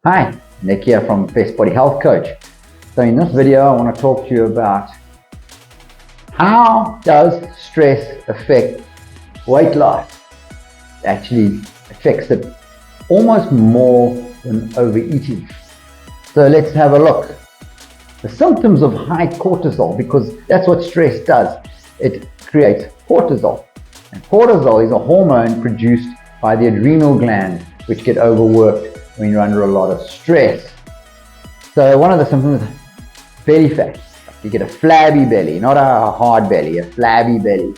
Hi, Nick here from Best Body Health Coach. So in this video, I want to talk to you about how does stress affect weight loss. It actually affects it almost more than overeating. So let's have a look. The symptoms of high cortisol, because that's what stress does. It creates cortisol. And cortisol is a hormone produced by the adrenal glands, which get overworked when you're under a lot of stress. So one of the symptoms is belly fat. You get a flabby belly, not a hard belly, a flabby belly.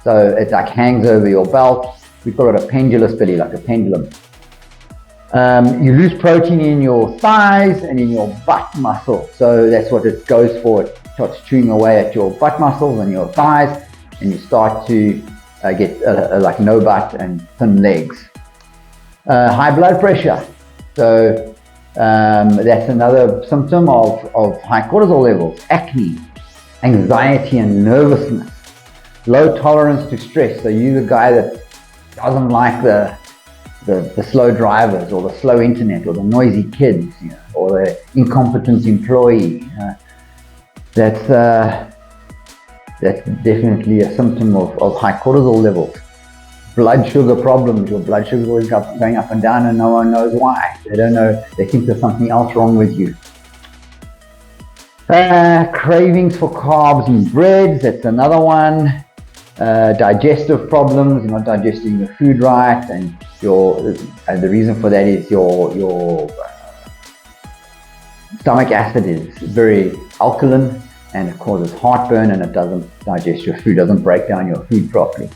So it like hangs over your belt. We call it a pendulous belly, like a pendulum. You lose protein in your thighs and in your butt muscle. So that's what it goes for. It starts chewing away at your butt muscles and your thighs, and you start to get like no butt and thin legs. High blood pressure. So that's another symptom of high cortisol levels. Acne, anxiety and nervousness, low tolerance to stress. So you're the guy that doesn't like the slow drivers or the slow internet or the noisy kids, or the incompetent employee. That's definitely a symptom of high cortisol levels. Blood sugar problems. Your blood sugar is always going up and down and no one knows why. They don't know. They think there's something else wrong with you. Cravings for carbs and breads. That's another one. Digestive problems. You're not digesting your food right, and the reason for that is your stomach acid is very alkaline, and it causes heartburn, and it doesn't digest your food, doesn't break down your food properly.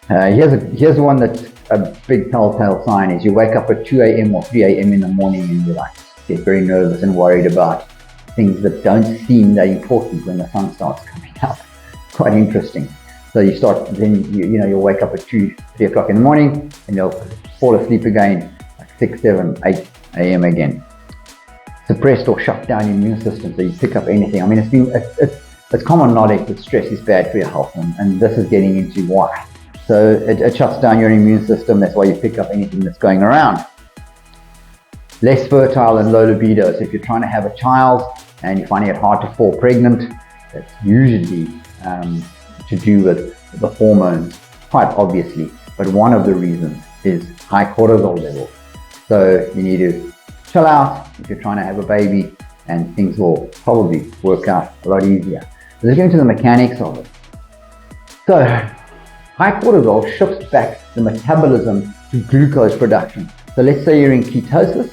Here's one that's a big telltale sign is you wake up at 2 a.m. or 3 a.m. in the morning and you get very nervous and worried about things that don't seem that important when the sun starts coming up. Quite interesting. So you'll wake up at 2, 3 o'clock in the morning and you'll fall asleep again like 6, 7, 8 a.m. again. Suppressed or shut down immune system, so you pick up anything. I mean, it's common knowledge that stress is bad for your health, and this is getting into why. So it shuts down your immune system. That's why you pick up anything that's going around. Less fertile and low libido. So if you're trying to have a child and you're finding it hard to fall pregnant, that's usually to do with the hormones, quite obviously. But one of the reasons is high cortisol levels. So you need to chill out if you're trying to have a baby, and things will probably work out a lot easier. So let's get into the mechanics of it. So high cortisol shifts back the metabolism to glucose production. So let's say you're in ketosis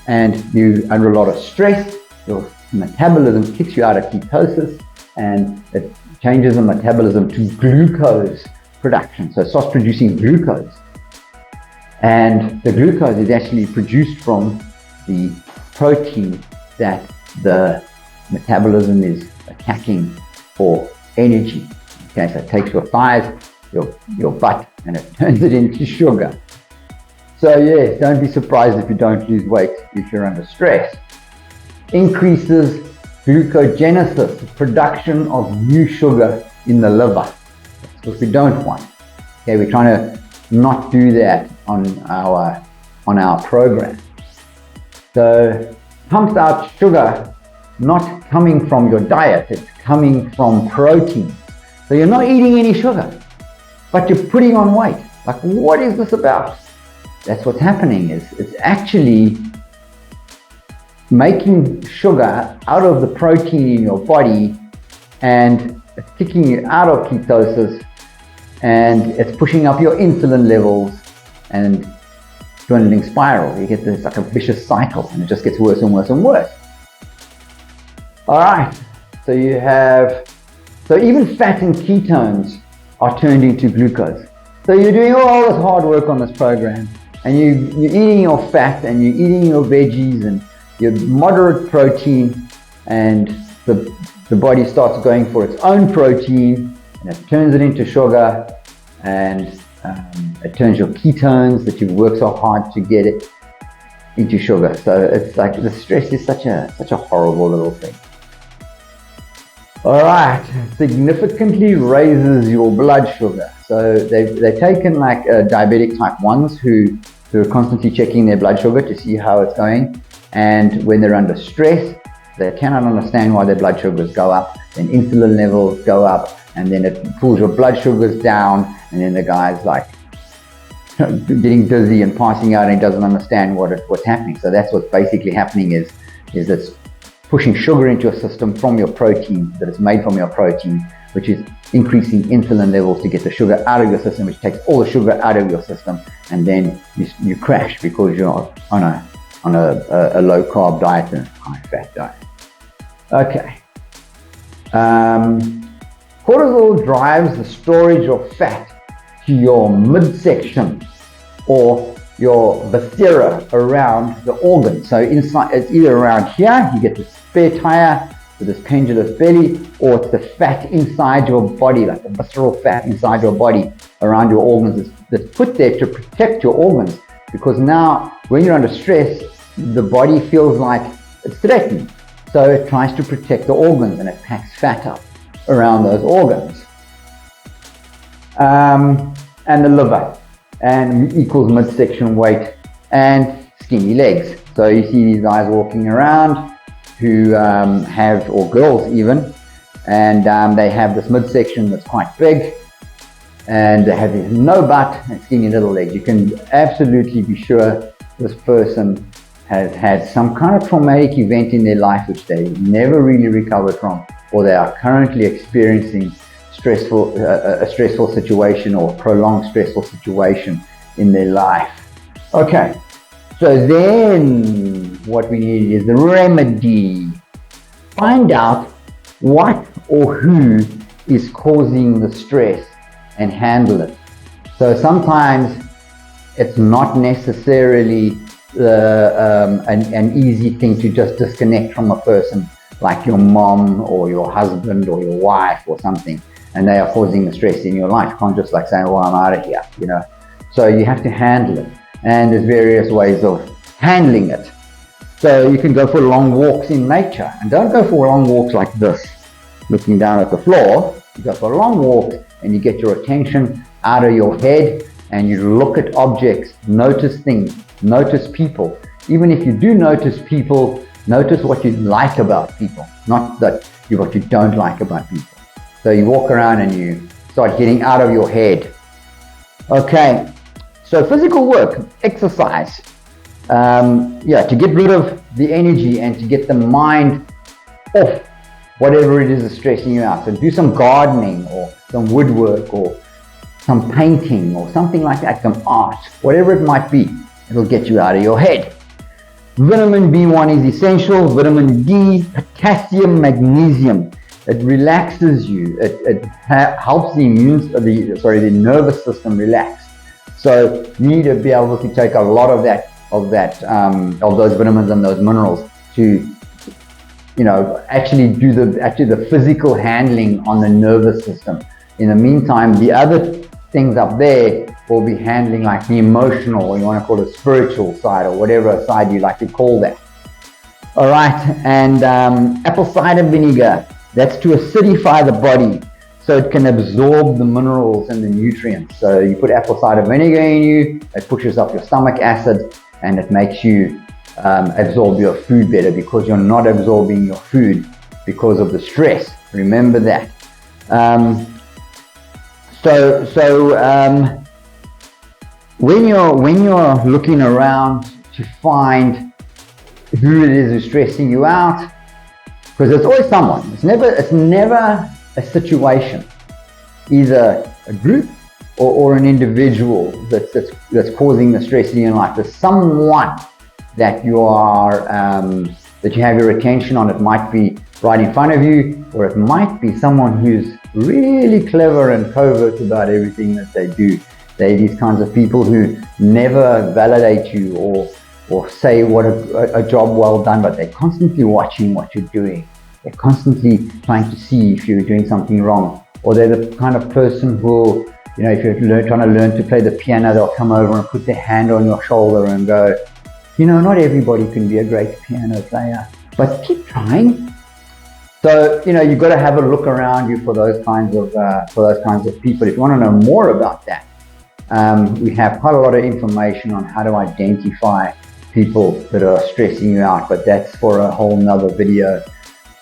and you're under a lot of stress, your metabolism kicks you out of ketosis and it changes the metabolism to glucose production. So it starts producing glucose. And the glucose is actually produced from the protein that the metabolism is attacking for energy. Okay, so it takes your thighs, your butt, and it turns it into sugar. So yes, don't be surprised if you don't lose weight if you're under stress. Increases glucogenesis, production of new sugar in the liver. That's what we don't want. Okay, we're trying to not do that on our program. So pumps out sugar, not coming from your diet, it's coming from protein. So you're not eating any sugar, but you're putting on weight. Like, what is this about? That's what's happening. It's actually making sugar out of the protein in your body, and it's kicking you out of ketosis, and it's pushing up your insulin levels and dwindling spiral. You get this like a vicious cycle, and it just gets worse and worse and worse. All right, so even fat and ketones are turned into glucose. So you're doing all this hard work on this program, and you're eating your fat and you're eating your veggies and your moderate protein, and the body starts going for its own protein and it turns it into sugar, and it turns your ketones that you've worked so hard to get it into sugar. So it's like the stress is such a horrible little thing. All right, significantly raises your blood sugar. So they've taken like diabetic type 1s who who are constantly checking their blood sugar to see how it's going. And when they're under stress, they cannot understand why their blood sugars go up, then insulin levels go up, and then it pulls your blood sugars down, and then the guy's like getting dizzy and passing out, and he doesn't understand what's happening. So that's what's basically happening is it's pushing sugar into your system from your protein that is made from your protein, which is increasing insulin levels to get the sugar out of your system, which takes all the sugar out of your system, and then you crash because you're on a low carb diet and high fat diet. Okay. Cortisol drives the storage of fat to your midsection or your viscera around the organ. So inside, it's either around here, you get the spare tire with this pendulous belly, or it's the fat inside your body, like the visceral fat inside your body around your organs that's put there to protect your organs. Because now, when you're under stress, the body feels like it's threatened. So it tries to protect the organs and it packs fat up around those organs. And the liver, and equals midsection weight and skinny legs. So you see these guys walking around who have, or girls even, and they have this midsection that's quite big, and they have no butt and skinny little legs. You can absolutely be sure this person has had some kind of traumatic event in their life which they never really recovered from, or they are currently experiencing a stressful situation or prolonged stressful situation in their life. Okay, so then what we need is the remedy. Find out what or who is causing the stress and handle it. So sometimes it's not necessarily an easy thing to just disconnect from a person like your mom or your husband or your wife or something, and they are causing the stress in your life. You can't just like say, well, I'm out of here, you know. So you have to handle it, and there's various ways of handling it. So you can go for long walks in nature, and don't go for long walks like this, looking down at the floor. You go for long walks and you get your attention out of your head and you look at objects, notice things, notice people. Even if you do notice people, notice what you like about people, not what you don't like about people. So you walk around and you start getting out of your head. Okay, so physical work, exercise, to get rid of the energy and to get the mind off whatever it is stressing you out. So do some gardening or some woodwork or some painting or something like that, some art, whatever it might be. It'll get you out of your head. Vitamin B1 is essential. Vitamin D, potassium, magnesium. It relaxes you. It helps the nervous system relax. So you need to be able to take a lot of those vitamins and those minerals to, actually do the physical handling on the nervous system. In the meantime, the other things up there will be handling like the emotional, or you want to call it spiritual side, or whatever side you like to call that. All right, and apple cider vinegar, that's to acidify the body so it can absorb the minerals and the nutrients. So you put apple cider vinegar in you, it pushes up your stomach acid and it makes you absorb your food better, because you're not absorbing your food because of the stress. Remember that. When you're looking around to find who it is who's stressing you out, because there's always someone. It's never a situation, either a group or an individual that's causing the stress in your life. There's someone that you are that you have your attention on. It might be right in front of you, or it might be someone who's really clever and covert about everything that they do. They're these kinds of people who never validate you or say what a job well done, but they're constantly watching what you're doing. They're constantly trying to see if you're doing something wrong. Or they're the kind of person who, if you're trying to learn to play the piano, they'll come over and put their hand on your shoulder and go, not everybody can be a great piano player, but keep trying. So, you've got to have a look around you for those kinds of people. If you want to know more about that, We have quite a lot of information on how to identify people that are stressing you out, but that's for a whole nother video.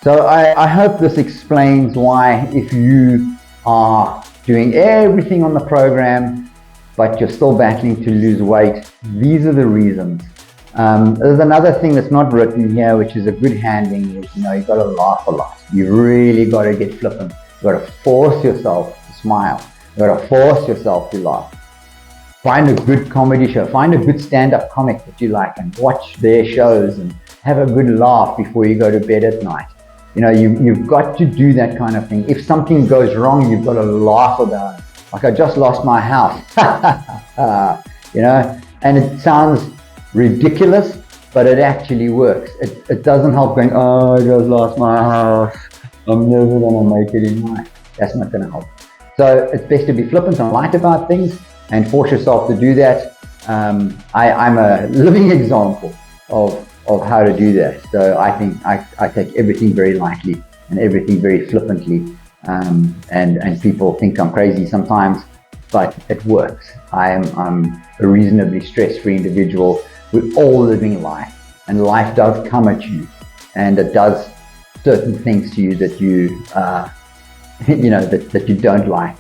So I hope this explains why, if you are doing everything on the program, but you're still battling to lose weight, these are the reasons. There's another thing that's not written here, which is a good handling, is, you've got to laugh a lot. You really got to get flippant. You've got to force yourself to smile. You've got to force yourself to laugh. Find a good comedy show. Find a good stand-up comic that you like and watch their shows and have a good laugh before you go to bed at night. You've got to do that kind of thing. If something goes wrong, you've got to laugh about it. Like, I just lost my house. And it sounds ridiculous, but it actually works. It doesn't help going, oh, I just lost my house, I'm never gonna make it in life. That's not gonna help. So it's best to be flippant and light about things and force yourself to do that. I'm a living example of how to do that. So I think I take everything very lightly and everything very flippantly, and people think I'm crazy sometimes, but it works. I'm a reasonably stress-free individual. We're all living life, and life does come at you, and it does certain things to you that you that you don't like.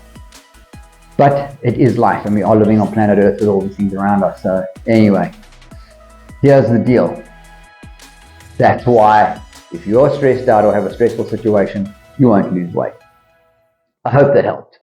But it is life, and we are living on planet Earth with all these things around us. So anyway, here's the deal. That's why if you're stressed out or have a stressful situation, you won't lose weight. I hope that helped.